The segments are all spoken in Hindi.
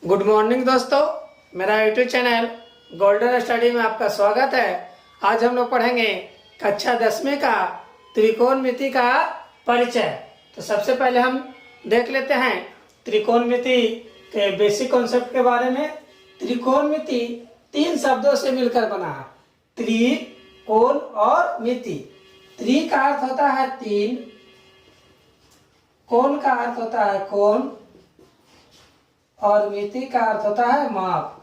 गुड मॉर्निंग दोस्तों, मेरा यूट्यूब चैनल गोल्डन स्टडी में आपका स्वागत है। आज हम लोग पढ़ेंगे कक्षा 10वीं का त्रिकोणमिति का परिचय। तो सबसे पहले हम देख लेते हैं त्रिकोणमिति के बेसिक कॉन्सेप्ट के बारे में। त्रिकोणमिति 3 शब्दों से मिलकर बना है, त्रि, कोण और मिति। त्रि का अर्थ होता है 3, कोण का अर्थ होता है कोण और मिति का अर्थ होता है माप।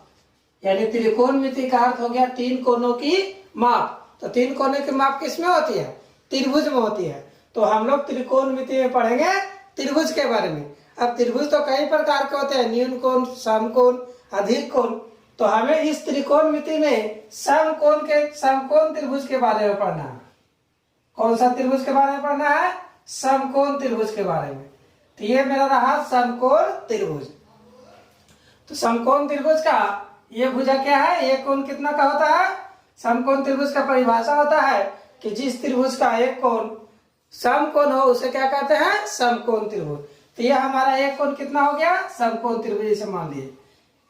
यानी त्रिकोणमिति का अर्थ हो गया 3 कोणों की माप। तो 3 कोणों की माप किसमें होती है? त्रिभुज में होती है। तो हम लोग त्रिकोणमिति में पढ़ेंगे त्रिभुज के बारे में। अब त्रिभुज तो कई प्रकार के होते हैं, न्यून कोण, समकोण, अधिक कोण। तो हमें इस त्रिकोणमिति में समकोण त्रिभुज के बारे में पढ़ना है। कौन सा त्रिभुज के बारे में पढ़ना है? समकोण त्रिभुज के बारे में। तो ये मेरा रहा समकोण त्रिभुज। तो समकोण त्रिभुज का ये भुजा क्या है? ये कोण कितना का होता है? समकोण त्रिभुज का परिभाषा होता है कि जिस त्रिभुज का एक कोण समकोण हो उसे क्या कहते हैं? समकोण त्रिभुज। तो ये हमारा एक कोण कितना हो गया? समकोण त्रिभुज। इसे मान लिए,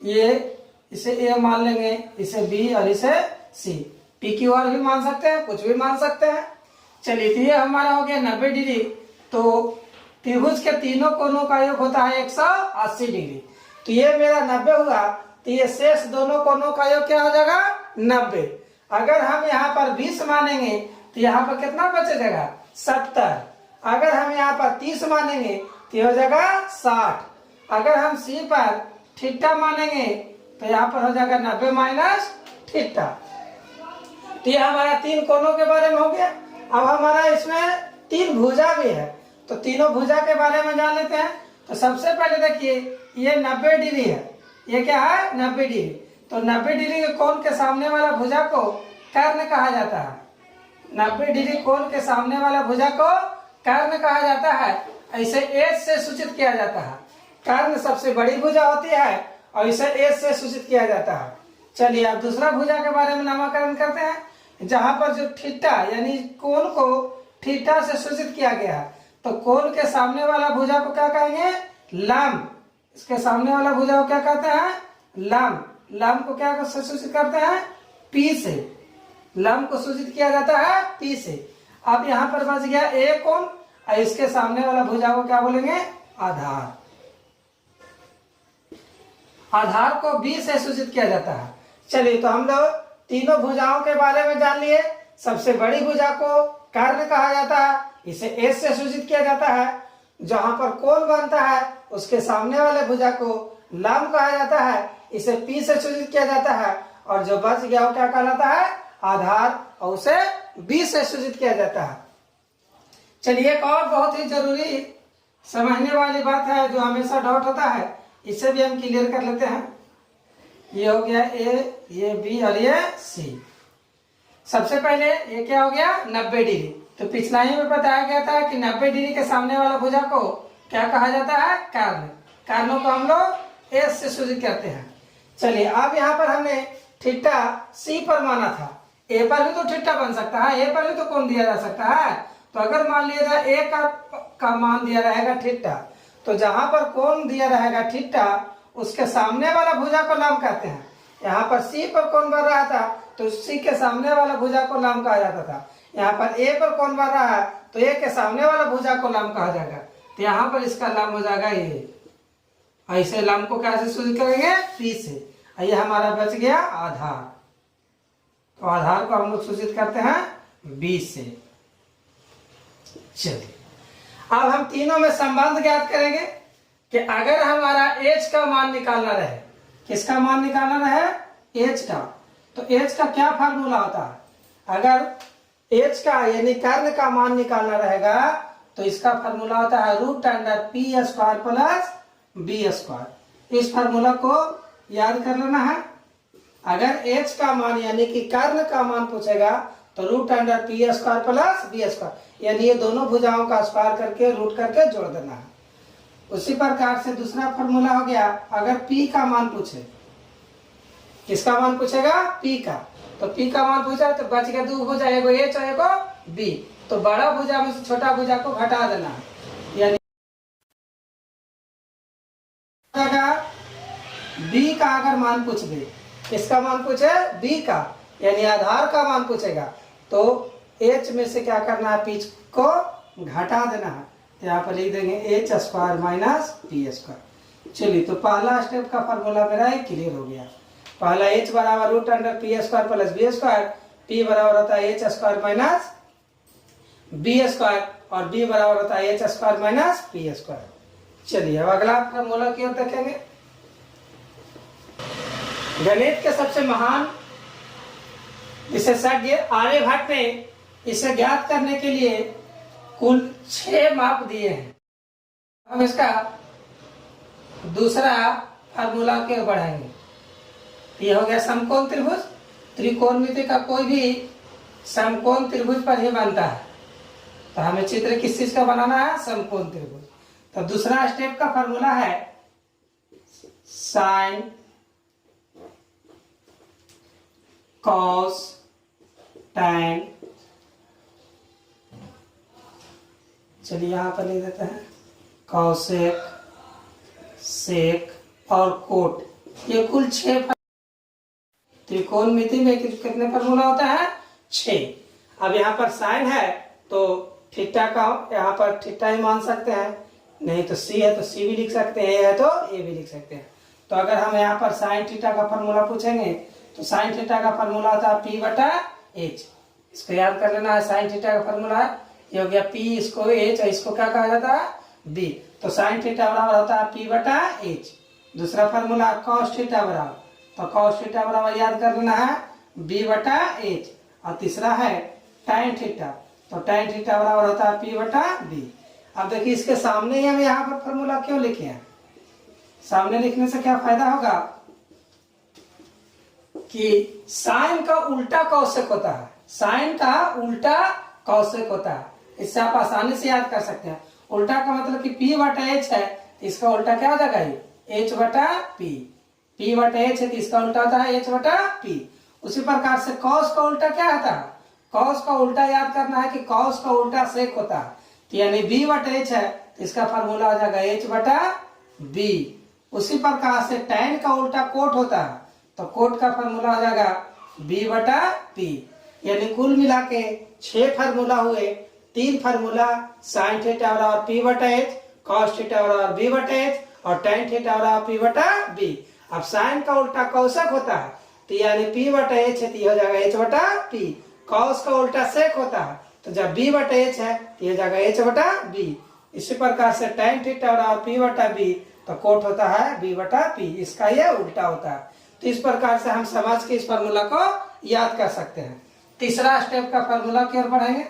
ये इसे ए मान लेंगे, इसे बी और इसे सी। पी क्यू आर भी मान सकते हैं, कुछ भी मान सकते हैं। चलिए, तो ये हमारा हो गया 90 डिग्री। तो त्रिभुज के तीनों कोणों का योग होता है 180 डिग्री। तो ये मेरा 90 हुआ। तो ये शेष दोनों कोणों का योग क्या हो जाएगा? 90। अगर हम यहाँ पर 20 मानेंगे तो यहाँ पर कितना बचेगा? 70। अगर हम यहाँ पर 30 मानेंगे तो हो जाएगा 60। अगर हम सी पर थीटा मानेंगे तो यहाँ पर हो जाएगा 90 माइनस थीटा। तो ये हमारा 3 कोणों के बारे में हो गया। अब हमारा इसमें 3 भुजा भी है, तो तीनों भुजा के बारे में जान लेते हैं। तो सबसे पहले देखिए, ये 90 डिग्री है। ये क्या है? 90 डिग्री। तो 90 डिग्री के कोण के सामने वाला भुजा को कर्ण कहा जाता है। 90 डिग्री कोण के सामने वाला भुजा को कर्ण कहा जाता है। ऐसे एच से सूचित किया जाता है। कर्ण सबसे बड़ी भुजा होती है और इसे एच से सूचित किया जाता है। चलिए, अब दूसरा भुजा के बारे में नामकरण करते हैं, जहां पर जो थीटा यानी कोण को थीटा से सूचित किया गया है। तो कोण के सामने वाला भुजा को क्या कहेंगे? लंब। इसके सामने वाला भुजा को क्या कहते हैं? लंब। लंब को क्या सूचित करते हैं? पी से। लंब को सूचित किया जाता है पी से। अब यहाँ पर बच गया ए कोण और इसके सामने वाला भुजा को क्या बोलेंगे? आधार। आधार को बी से सूचित किया जाता है। चलिए, तो हम लोग तीनों भुजाओं के बारे में जान लिए। सबसे बड़ी भुजा को कर्ण कहा जाता है, इसे एस से सूचित किया जाता है। जहां पर कोण बनता है उसके सामने वाले भुजा को लंब कहा जाता है, इसे पी से सूचित किया जाता है। और जो बच गया वो क्या कहलाता है? आधार, और उसे बी से सूचित किया जाता है। चलिए, एक और बहुत ही जरूरी समझने वाली बात है जो हमेशा डाउट होता है, इसे भी हम क्लियर कर लेते हैं। ये हो गया ए, ये बी और ये सी। सबसे पहले ये क्या हो गया? 90 डिग्री। तो पिछला ही में बताया गया था कि 90 डिग्री के सामने वाला भुजा को क्या कहा जाता है? कर्ण। कर्णों को हम लोग एस से सूचित करते हैं। चलिए, अब यहाँ पर हमने थीटा सी पर माना था। ए पर भी तो थीटा बन सकता है, ए पर भी तो कोण दिया जा सकता है। तो अगर मान लिया जाए ए का मान दिया रहेगा थीटा, तो जहां पर कोण दिया रहेगा थीटा उसके सामने वाला भुजा को लंब कहते हैं। यहाँ पर सी पर कोण बन रहा था तो सी के सामने वाला भुजा को लंब कहा जाता था। यहाँ पर ए पर कोण बन रहा है तो ए के सामने वाला भुजा को लंब कहा जाएगा। तो यहाँ पर इसका लंब हो जाएगा ये। ऐसे लंब को कैसे सूचित करेंगे? पी से। ये हमारा बच गया आधार। तो आधार को हम लोग सूचित करते हैं बी से। चलिए, अब हम तीनों में संबंध ज्ञात करेंगे कि अगर हमारा एच का मान निकालना रहे, किसका मान निकालना रहे? एच का। तो एच का क्या फार्मूला होता है? अगर एच का यानी कर्ण का मान निकालना रहेगा तो इसका फार्मूला होता है √π² प्लस b²। इस फार्मूला को याद कर लेना है। अगर एच का मान यानी कि कर्ण का मान पूछेगा तो √π² प्लस b², यानी ये दोनों भुजाओं का स्क्वायर करके रूट करके जोड़ देना है। उसी प्रकार से दूसरा फार्मूला हो गया, अगर p का मान पूछे, किसका मान पूछेगा? p का। तो p का मान पूछा तो बच गया 2 भुजा, एगो एच और एगो b। तो बड़ा भुजा में से छोटा भुजा को घटा देना है, यानी बी का अगर मान पूछ दे, किसका मान पूछे, बी का, यानी आधार का मान पूछेगा, तो h में से क्या करना है, पी को घटा देना है। तो यहाँ पर लिख देंगे H square minus P square. चलिए, तो पहला स्टेप का फॉर्मूला मेरा क्लियर हो गया। पहला h बराबर root under P square plus B square, P बराबर होता है H square minus B square, और बी बराबर होता है H square minus P square. चलिए, अब अगला फॉर्मूला की ओर देखेंगे। गणित के सबसे महान विशेषज्ञ आर्यभट्ट ने इसे ज्ञात करने के लिए कुल 6 माप दिए हैं। हम इसका दूसरा फार्मूला की ओर बढ़ाएंगे। ये हो गया समकोण त्रिभुज। त्रिकोणमिति का कोई भी समकोण त्रिभुज पर ही बनता है, तो हमें चित्र किस चीज का बनाना है, समकोण त्रिभुज। तो दूसरा स्टेप का फार्मूला है साइन कॉस टैन। चलिए, यहां पर लिख देते हैं कॉसेक, सेक और कोट। ये कुल 6 त्रिकोणमिति में कितने फार्मूला होता है, 6। अब यहाँ पर साइन है तो थीटा का यहाँ पर थीटा ही मान सकते हैं, नहीं तो सी है तो सी भी लिख सकते हैं, ए है तो ए भी लिख सकते हैं। तो अगर हम यहाँ पर साइन थीटा का फार्मूला पूछेंगे तो साइन थीटा का फार्मूला होता है पी बटा एच। इसको याद कर लेना है, साइन थीटा का फार्मूला है, ये हो गया पी, इसको एच, इसको क्या कहा जाता है, बी। तो साइन थीटा बराबर होता है पी बटा एच। दूसरा फार्मूला कॉस थीटा बराबर, तो कॉस थीटा बराबर याद कर लेना है बी बटा एच। और तीसरा है टाइन थीटा, तो टाइन थीटा बराबर होता है पी बटा बी। अब देखिए, इसके सामने ही हम यहाँ पर फार्मूला क्यों लिखे हैं, सामने लिखने से क्या फायदा होगा कि साइन का उल्टा कौशिक होता है, साइन का उल्टा कौशिक होता है। इससे आप आसानी से याद कर सकते हैं। उल्टा का मतलब कि P बटा H है, इसका उल्टा क्या हो जाएगा, H बटा P। P बटा H है तो इसका उल्टा होता है H बटा P। उसी प्रकार से कॉस का उल्टा क्या होता है, कॉस का उल्टा याद करना है कि कॉस का उल्टा सेक होता है, तो यानी B बटा H है तो इसका फार्मूला हो जाएगा H बटा B। उसी प्रकार से टैन का उल्टा कोट होता है, तो कोट का फार्मूला हो जाएगा B बटा P। यानी कुल मिला के 6 फार्मूला हुए। 3 फार्मूला साइन थीटा बराबर P बटा H, कॉस थीटा बराबर B बटा H और टैन थीटा बराबर P बटा B। अब साइन का उल्टा कौशक होता है, तो यानी P बटा H है तो ये हो जाएगा H बटा P। कॉस का उल्टा सेक होता है, तो जब B बटा H है तो ये जाएगा H बटा B। इसी प्रकार से टैन थीटा बराबर P बटा B, तो कोट होता है B बटा P, इसका ये उल्टा होता है। तो इस प्रकार से हम समझ के इस फार्मूला को याद कर सकते हैं। तीसरा स्टेप का फार्मूला की ओर बढ़ेंगे।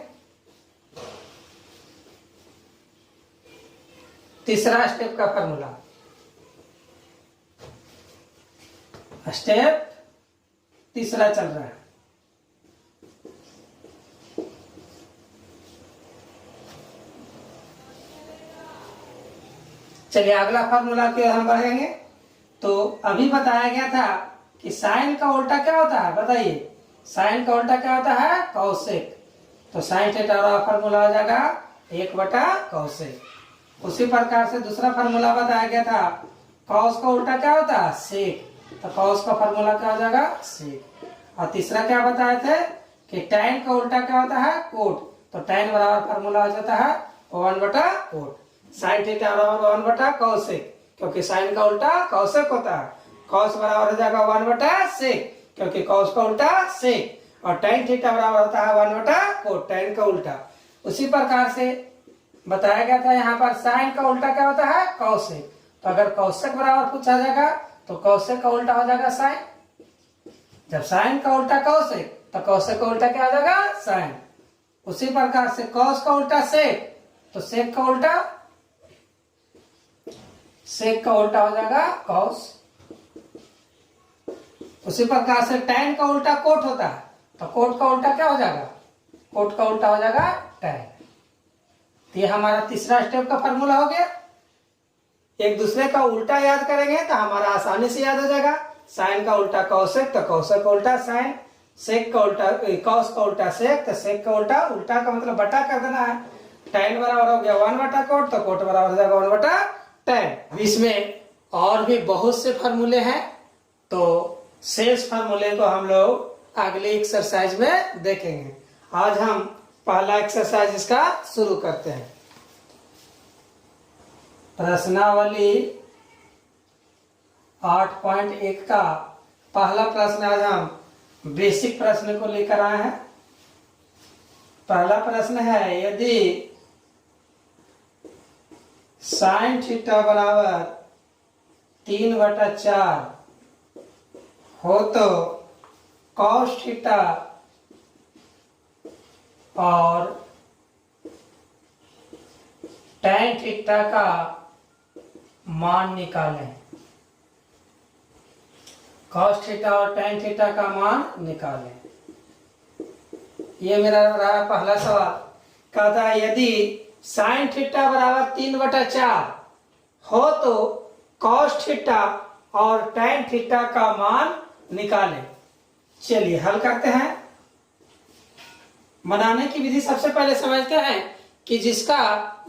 तीसरा स्टेप का फार्मूला, स्टेप तीसरा चल रहा है। चलिए, अगला फार्मूला की ओर हम बढ़ेंगे। तो अभी बताया गया था कि साइन का उल्टा क्या होता है, बताइए, साइन का उल्टा क्या होता है, कौशिक। तो साइन थीटा का फार्मूला हो जाएगा 1 बटा कौशिक। उसी प्रकार से दूसरा फार्मूला बताया गया था, कॉस का उल्टा क्या होता है, सेक, तो कॉस का फार्मूला क्या हो जाएगा, सेक। और तीसरा क्या बताए थे कि टैन का उल्टा क्या होता है, कोट, तो टैन बराबर फार्मूला हो जाता है 1 बटा कोट। साइन थीटा बराबर 1 बटा कौशिक, क्योंकि साइन का उल्टा कौशिक होता है। कॉस बराबर हो जाएगा 1 बटा सेक, क्योंकि कॉस का उल्टा सेक। और टैन थीटा बराबर होता है 1 बटा कोट, टैन का उल्टा। उसी प्रकार से बताया गया था यहाँ पर साइन का उल्टा क्या होता है, कौशिक। तो अगर कौशिक बराबर पूछा जाएगा तो कौशिक का उल्टा हो जाएगा साइन। जब साइन का उल्टा कौशिक, तो कौशिक का उल्टा क्या हो जाएगा, साइन। उसी प्रकार से कॉस का उल्टा सेक, तो सेक का उल्टा, सेक का उल्टा हो जाएगा कॉस। उसी प्रकार से टैन का उल्टा कोट होता है, तो कोट का उल्टा क्या हो जाएगा, कोट का उल्टा हो जाएगा टैन। तो ये हमारा तीसरा स्टेप का फार्मूला हो गया। एक दूसरे का उल्टा याद करेंगे तो हमारा आसानी से याद हो जाएगा। साइन का उल्टा कौशिक, तो कौशिक का उल्टा साइन। सेक का उल्टा, कॉस का उल्टा सेक, तो सेक का उल्टा, उल्टा का मतलब बटा कर देना है। टैन बराबर हो गया 1 बटा कोट, तो कोट बराबर हो जाएगा 1 बटा टैन। इसमें और भी बहुत से फार्मूले हैं, तो शेष फार्मूले को हम लोग अगले एक्सरसाइज में देखेंगे। आज हम पहला एक्सरसाइज इसका शुरू करते हैं। प्रश्नावली 8.1 का पहला प्रश्न आज हम बेसिक प्रश्न को लेकर आए हैं। पहला प्रश्न है, यदि साइन थीटा बराबर 3/4 हो तो कॉस थीटा और टैन थीटा का मान निकालें। कॉस थीटा और टैन थीटा का मान निकालें। ये मेरा रहा पहला सवाल। कहता है यदि साइन थीटा बराबर 3/4 हो तो कॉस थीटा और टैन थीटा का मान निकालें। चलिए हल करते हैं। बनाने की विधि सबसे पहले समझते हैं कि जिसका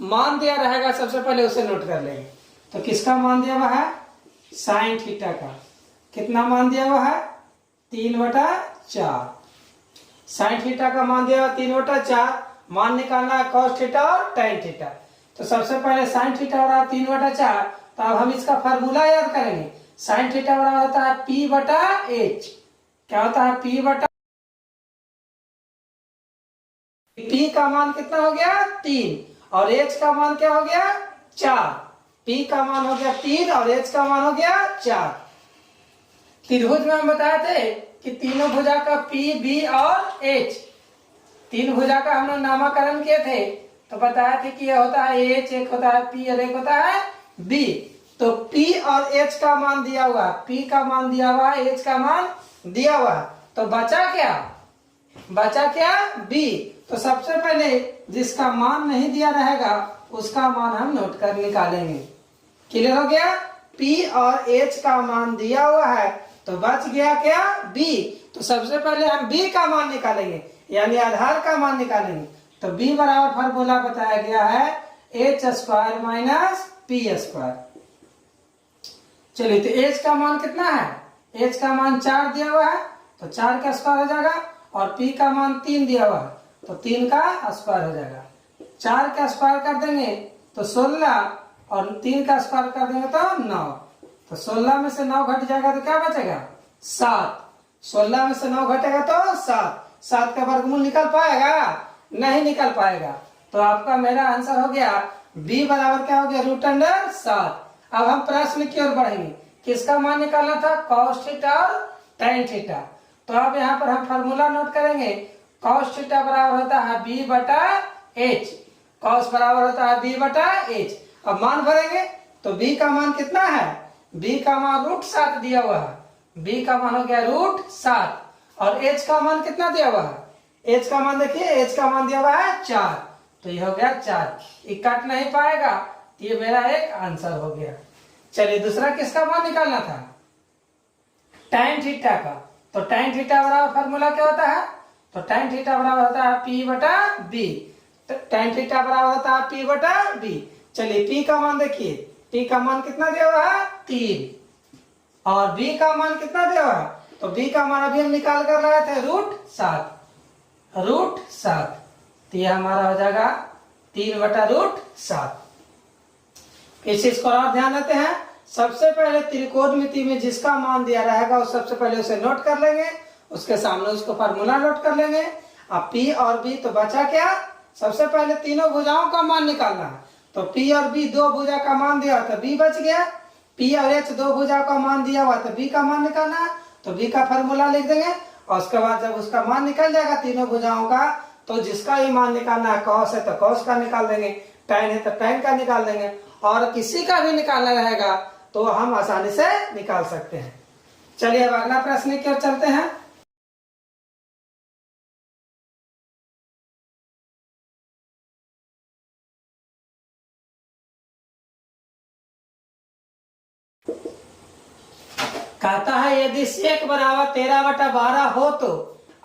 मान दिया रहेगा सबसे पहले उसे नोट कर लेंगे। तो किसका मान दिया हुआ है? साइन थीटा का। कितना मान दिया हुआ है? 3/4। साइन थीटा का मान दिया हुआ 3/4। मान निकालना है कॉस थीटा और टैन थीटा। तो सबसे पहले साइन थीटा बराबर 3/4। तो अब हम इसका फार्मूला याद करेंगे। साइन थीटा बराबर होता है P/H। क्या होता है? P का मान कितना हो गया? 3 और H का मान क्या हो गया? 4। P का मान हो गया 3 और H का मान हो गया 4। त्रिभुज में हम बताए थे कि तीनों भुजा का P, B और H, तीन भुजा का हम लोग नामकरण किए थे। तो बताया थे कि यह होता है H, एक होता है P और एक होता है B। तो P और H का मान दिया हुआ, P का मान दिया हुआ, H का मान दिया हुआ। तो बचा क्या? बचा क्या? B। तो सबसे पहले जिसका मान नहीं दिया रहेगा उसका मान हम नोट कर निकालेंगे। क्लियर हो गया? P और H का मान दिया हुआ है तो बच गया क्या? B। तो सबसे पहले हम B का मान निकालेंगे, यानी आधार का मान निकालेंगे। तो B बराबर फार्मूला बताया गया है H² - P²। चलिए, तो H का मान कितना है? H का मान 4 दिया हुआ है तो 4 का स्क्वायर हो जाएगा, और P का मान 3 दिया हुआ है तो 3 का स्क्वायर हो जाएगा। 4 का स्क्वायर कर देंगे तो 16, और 3 का स्क्वायर कर देंगे तो 9। तो 16 में से 9 घट जाएगा तो क्या बचेगा? 7। 16 में से 9 घटेगा तो 7। 7 का वर्गमूल निकल पाएगा? नहीं निकल पाएगा। तो आपका मेरा आंसर हो गया B बराबर क्या हो गया? √7। अब हम प्रश्न की ओर बढ़ेंगे। किसका मान निकालना था? कॉस थीटा और टैन थीटा। तो अब यहाँ पर हम फार्मूला नोट करेंगे। कॉस थीटा बराबर होता है B/H। कॉस बराबर होता है B/H। अब मान भरेंगे तो B का मान कितना है? B का मान √7 दिया हुआ है। B का मान हो गया √7, और H का मान कितना दिया हुआ है? H का मान देखिए, H का मान दिया हुआ है 4। तो ये हो गया 4। ये कट नहीं पाएगा, तो ये मेरा एक आंसर हो गया। चलिए, दूसरा किसका मान निकालना था? टैन थीटा का। तो टैन थीटा बराबर फार्मूला क्या होता है? तो टैन थीटा बराबर होता है P/B। टैन थीटा बराबर होता है P/B। चलिए, P का मान देखिए, P का मान कितना दिया हुआ है? 3। और B का मान कितना दिया हुआ है? तो B का मान अभी हम निकाल कर लाए थे √7। तो ये हमारा हो जाएगा 3/√7। इस चीज को और ध्यान देते हैं। सबसे पहले त्रिकोणमिति में जिसका मान दिया रहेगा उस सबसे पहले उसे नोट कर लेंगे, उसके सामने उसको फार्मूला नोट कर लेंगे। अब P और B तो बचा क्या? सबसे पहले तीनों भुजाओं का मान निकालना है। तो P और B दो भुजा का मान दिया तो B बच गया। P और H दो भुजा का मान दिया हुआ तो B का मान निकालना है, तो B का फार्मूला लिख देंगे। और उसके बाद जब उसका मान निकल जाएगा तीनों भुजाओं का, तो जिसका ही मान निकालना है, कॉस है तो कॉस का निकाल देंगे, टैन है तो टैन का निकाल देंगे, और किसी का भी निकालना रहेगा तो हम आसानी से निकाल सकते हैं। चलिए, अब अगला प्रश्न की ओर चलते हैं। कहता है यदि सेक बराबर 13/12 हो तो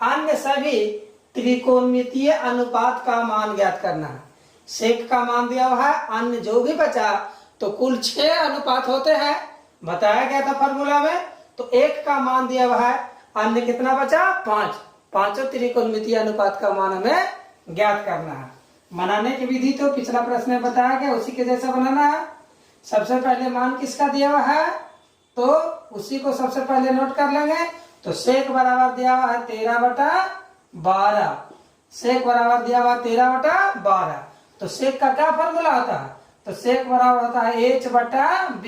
अन्य सभी त्रिकोणमितीय अनुपात का मान ज्ञात करना है। सेक का मान दिया हुआ है, अन्य जो भी बचा तो कुल 6 अनुपात होते हैं। बताया गया था फॉर्मूला में। तो 1 का मान दिया हुआ है, अन्य कितना बचा 5। पांचों त्रिकोणमितीय अनुपात का मान हमें ज्ञात करना है। बनाने की विधि तो पिछला प्रश्न में बताया गया, उसी के जैसा बनाना है। सबसे पहले मान किसका दिया हुआ है, तो उसी को सबसे पहले नोट कर लेंगे। तो सेक बराबर दिया हुआ है 13/12। सेक बराबर दिया हुआ 13/12। तो सेक का क्या फॉर्मूला होता है, तो सेक बराबर होता है h/b।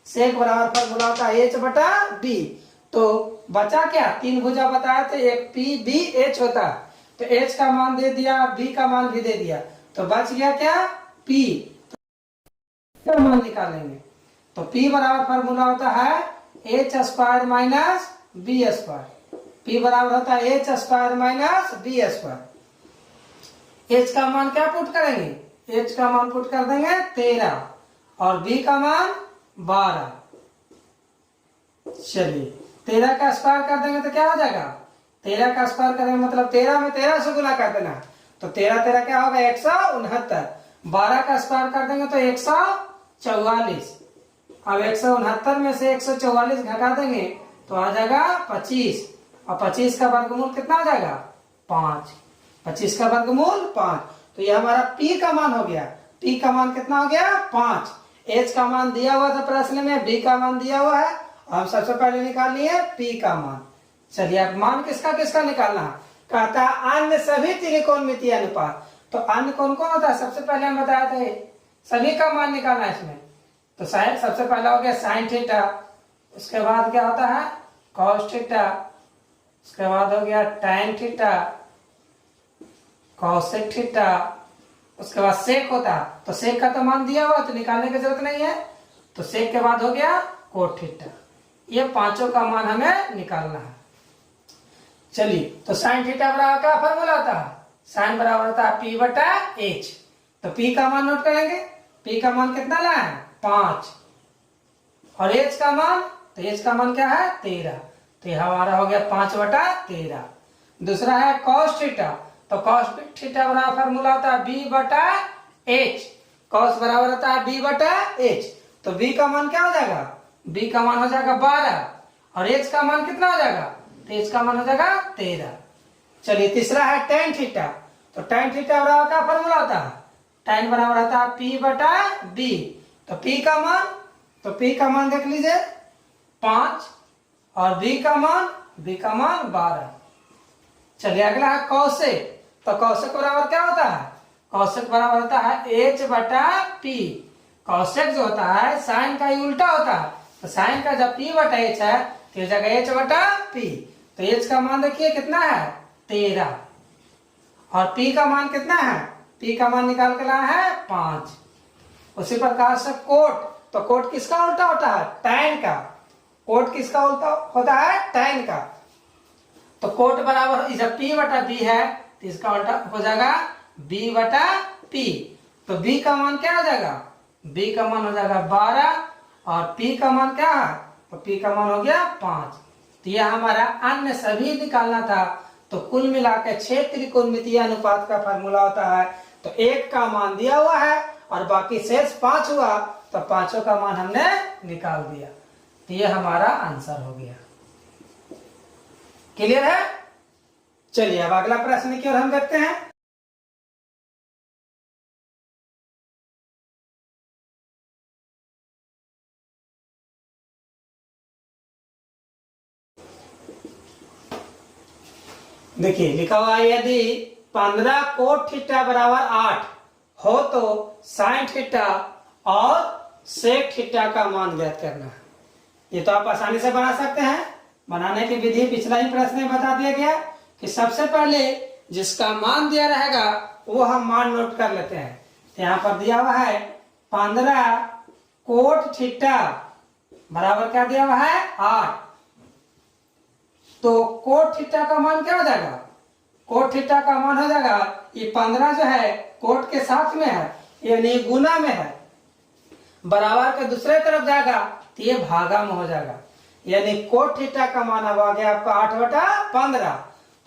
सेक बराबर फॉर्मूला होता है h/b। तो बचा क्या, 3 भुजा बताया थे, एक p b h होता है। तो h का मान दे दिया, b का मान भी दे दिया, तो बच गया क्या p। तो मान निकालेंगे। तो p बराबर फॉर्मूला होता है h² माइनस b²। p बराबर होता है h² माइनस b²। h का मान क्या पुट करेंगे, h का मान पुट कर देंगे 13 और b का मान 12। चलिए 13 का स्क्वायर कर देंगे तो क्या हो जाएगा, 13 का स्क्वायर करेंगे मतलब 13 में 13 से गुना कर देना। तो 13 क्या होगा 169। 12 का स्क्वायर कर देंगे तो 144। अब 169 में से 144 घटा देंगे तो आ जाएगा 25। और 25 का वर्गमूल कितना आ जाएगा 5। 25 का वर्गमूल 5। तो ये हमारा p का मान हो गया। p का मान कितना हो गया 5। h का मान दिया हुआ था प्रश्न में, b का मान दिया हुआ है। हम सबसे पहले निकाल लिए p का मान। चलिए अब मान किसका किसका निकालना है, कहता है अन्य सभी त्रिकोणमितीय अनुपात। तो अन्य कौन कौन होता है, सबसे पहले हम बताए थे सभी का मान निकालना है इसमें। तो साइन सबसे पहला हो गया साइन थीटा, उसके बाद क्या होता है कॉस थीटा, उसके बाद हो गया टैन थीटा, कॉसेक थीटा, उसके बाद सेक होता। तो सेक का तो मान दिया हुआ तो निकालने की जरूरत नहीं है। तो सेक के बाद हो गया कोट थीटा। ये पांचों का मान हमें निकालना है। चलिए तो साइन थीटा बराबर क्या फॉर्मूला होता है, साइन बराबर होता है p/h। तो p का मान नोट करेंगे, p का मान कितना लाया है 5 और h का मान, तो h का मान क्या है 13। तो यह हमारा हो गया 5/13। दूसरा है cos थीटा। तो cos थीटा बराबर फॉर्मूला होता है b/h। cos बराबर होता है b/h। तो b का मान क्या हो जाएगा, b का मान हो जाएगा 12 और h का मान कितना हो जाएगा, तो h का मान हो जाएगा 13। चलिए तीसरा है tan थीटा। तो tan थीटा बराबर क्या फॉर्मूला होता है, tan बराबर होता है p/b। तो p का मान, तो p का मान देख लीजिए 5 और b का मान 12। चलिए अगला है कौशिक। तो कौशिक बराबर क्या होता है, कौशिक बराबर होता है h/p। कौशिक जो होता है साइन का ही उल्टा होता है। तो साइन का जब p/h है तो इस जगह h/p। तो h का मान देखिए कितना है 13 और p का मान कितना है, p का मान निकाल के लाया है 5। उसी प्रकार से कोट। तो कोट किसका उल्टा होता है tan का। कोट किसका उल्टा होता है tan का। तो कोट बराबर जब p/b है तो इसका उल्टा हो जाएगा b/p। तो b का मान क्या हो जाएगा, b का मान हो जाएगा 12 और p का मान क्या है, तो p का मान हो गया 5। तो यह हमारा अन्य सभी निकालना था। तो कुल मिला के 6 त्रिकोणमितीय अनुपात का फॉर्मूला होता है। तो 1 का मान दिया हुआ है और बाकी शेष 5 हुआ, तो पांचों का मान हमने निकाल दिया। तो यह हमारा आंसर हो गया। क्लियर है। चलिए अब अगला प्रश्न की ओर हम देखते हैं। देखिए लिखा हुआ है यदि 15 कोट थीटा बराबर 8 हो तो साइन थीटा और सेक थीटा का मान ज्ञात करना है। ये तो आप आसानी से बना सकते हैं। बनाने की विधि पिछला ही प्रश्न में बता दिया गया कि सबसे पहले जिसका मान दिया रहेगा वो हम मान नोट कर लेते हैं। तो यहाँ पर दिया हुआ है 15 कोट थीटा बराबर क्या दिया हुआ है 8। तो कोट थीटा का मान क्या हो जाएगा, कोट थीटा का मान हो जाएगा ये 15 जो है कोट के साथ में है यानी गुना में है, बराबर के दूसरे तरफ जाएगा तो ये भागा में हो जाएगा। यानी कोट थीटा का मान अब आ गया आपका 8/15।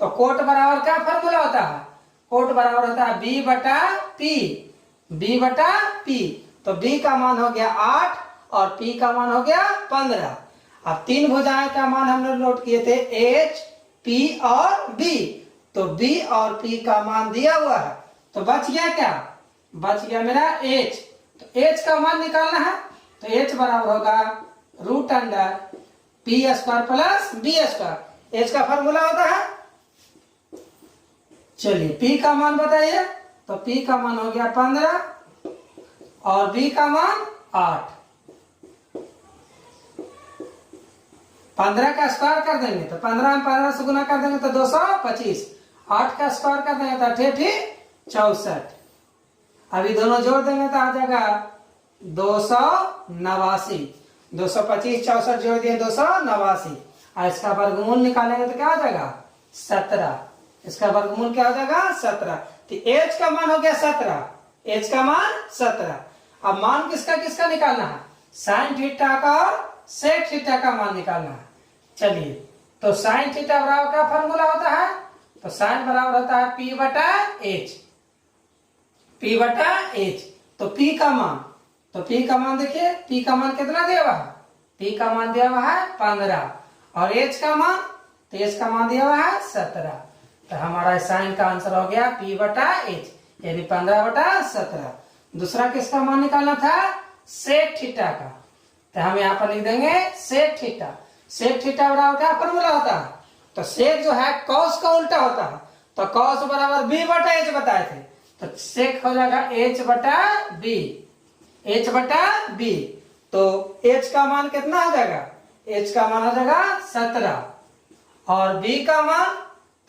तो कोट बराबर क्या फॉर्मूला होता है, कोट बराबर होता है b/p। b/p। तो b का मान हो गया 8 और P का मान हो गया 15। अब तीन भुजाएं का मान हमने नोट किए थे H, P और B। तो B और P का मान दिया हुआ है, तो बच गया क्या? बच गया मेरा H। तो H का मान निकालना है, तो H बराबर होगा root under P square plus B square. H का फॉर्मूला होता है, चलिए P का मान बताइए। तो P का मान हो गया 15 और B का मान 8। 15 का स्क्वायर कर देंगे तो 15 में 15 से गुना कर देंगे तो 225। 8 का स्क्वायर कर देंगे तो 8 64। अभी दोनों जोड़ देंगे तो आ जाएगा 289। 225 64 जोड़ दिए 289। और इसका वर्गमूल निकालेंगे तो क्या हो जाएगा 17। इसका वर्गमूल क्या हो जाएगा 17। तो H का मान हो गया 17। H का मान 17। अब मान किसका किसका निकालना है? साइन थीटा का और सेक थीटा का मान निकालना है। चलिए, तो साइन थीटा बराबर का फॉर्मूला होता है, तो साइन बराबर होता है P बटा H। P बटा H। तो P का मान, तो P का मान देखिए, P का मान कितना दिया हुआ है? P का मान दिया हुआ है 15 और H का मान, तो H का मान दिया हुआ है 17। तो हमारा साइन का आंसर हो गया P बटा H, यानी 15 बटा 17। दूसरा किसका मान निकालना था? सेक थीटा का। तो हम यहाँ पर लिख देंगे सेक थीटा। सेक थीटा बराबर क्या फॉर्मूला होता है? तो सेक जो है कॉस का उल्टा होता है, तो कॉस बराबर B बटा H बताए थे, तो सेक हो जाएगा H बटा B। H बटा B। तो H का मान कितना हो जाएगा? H का मान हो जाएगा 17 और B का मान,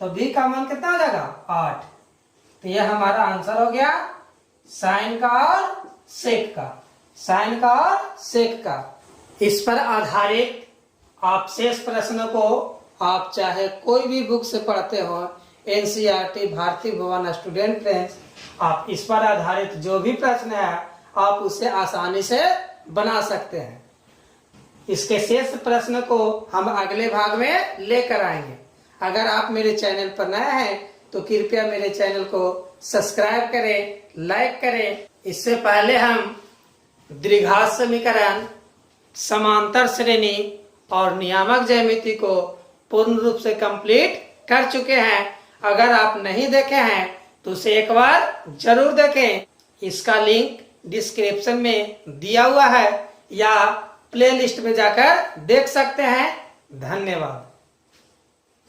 तो B का मान कितना हो जाएगा 8। तो यह हमारा आंसर हो गया साइन का और सेक का। साइन का और सेक का। इस पर आधारित आप शेष प्रश्नों को आप चाहे कोई भी बुक से पढ़ते हो, NCERT, भारतीय भवन, स्टूडेंट फ्रेंड्स, आप इस पर आधारित जो भी प्रश्न है आप उसे आसानी से बना सकते हैं। इसके शेष प्रश्न को हम अगले भाग में लेकर आएंगे। अगर आप मेरे चैनल पर नए हैं तो कृपया मेरे चैनल को सब्सक्राइब करें, लाइक करें। इससे पहले हम द्विघात समीकरण, समांतर श्रेणी और नियामक ज्यामिति को पूर्ण रूप से कंप्लीट कर चुके हैं। अगर आप नहीं देखे हैं तो उसे एक बार जरूर देखें। इसका लिंक डिस्क्रिप्शन में दिया हुआ है या प्लेलिस्ट में जाकर देख सकते हैं। धन्यवाद।